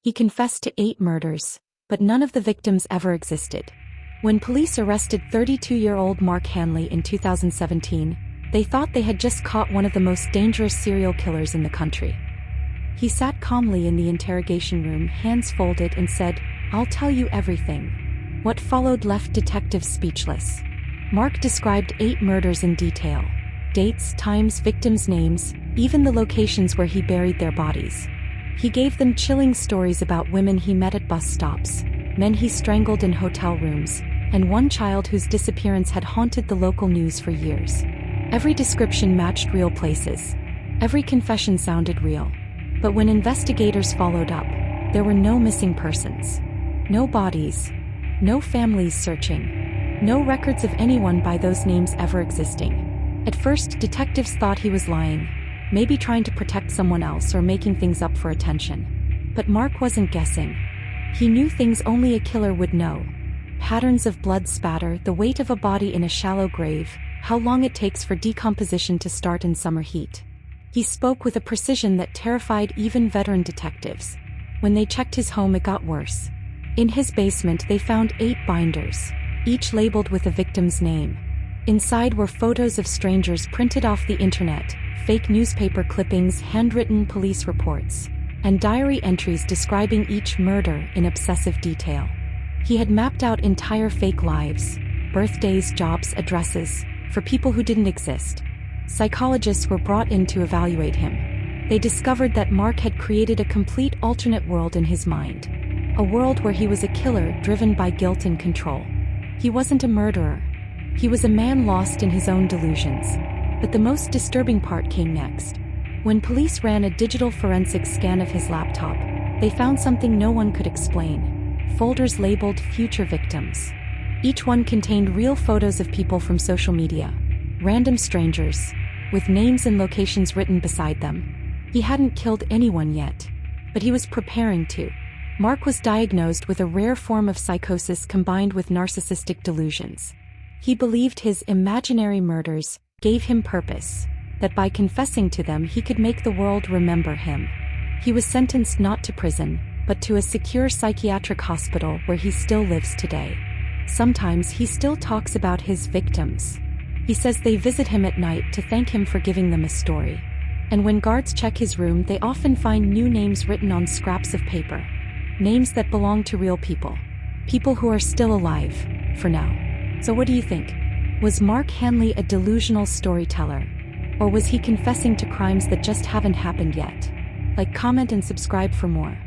He confessed to 8 murders, but none of the victims ever existed. When police arrested 32-year-old Mark Hanley in 2017, they thought they had just caught one of the most dangerous serial killers in the country. He sat calmly in the interrogation room, hands folded, and said, "I'll tell you everything." What followed left detectives speechless. Mark described 8 murders in detail. Dates, times, victims' names, even the locations where he buried their bodies. He gave them chilling stories about women he met at bus stops, men he strangled in hotel rooms, and one child whose disappearance had haunted the local news for years. Every description matched real places. Every confession sounded real. But when investigators followed up, there were no missing persons. No bodies. No families searching. No records of anyone by those names ever existing. At first, detectives thought he was lying, maybe trying to protect someone else or making things up for attention. But Mark wasn't guessing. He knew things only a killer would know. Patterns of blood spatter, the weight of a body in a shallow grave, how long it takes for decomposition to start in summer heat. He spoke with a precision that terrified even veteran detectives. When they checked his home, it got worse. In his basement, they found 8 binders, each labeled with a victim's name. Inside were photos of strangers printed off the internet, fake newspaper clippings, handwritten police reports, and diary entries describing each murder in obsessive detail. He had mapped out entire fake lives, birthdays, jobs, addresses, for people who didn't exist. Psychologists were brought in to evaluate him. They discovered that Mark had created a complete alternate world in his mind. A world where he was a killer driven by guilt and control. He wasn't a murderer. He was a man lost in his own delusions. But the most disturbing part came next. When police ran a digital forensic scan of his laptop, they found something no one could explain. Folders labeled future victims. Each one contained real photos of people from social media. Random strangers, with names and locations written beside them. He hadn't killed anyone yet, but he was preparing to. Mark was diagnosed with a rare form of psychosis combined with narcissistic delusions. He believed his imaginary murders gave him purpose, that by confessing to them he could make the world remember him. He was sentenced not to prison, but to a secure psychiatric hospital where he still lives today. Sometimes he still talks about his victims. He says they visit him at night to thank him for giving them a story. And when guards check his room, they often find new names written on scraps of paper. Names that belong to real people. People who are still alive, for now. So what do you think? Was Mark Hanley a delusional storyteller? Or was he confessing to crimes that just haven't happened yet? Like, comment, and subscribe for more.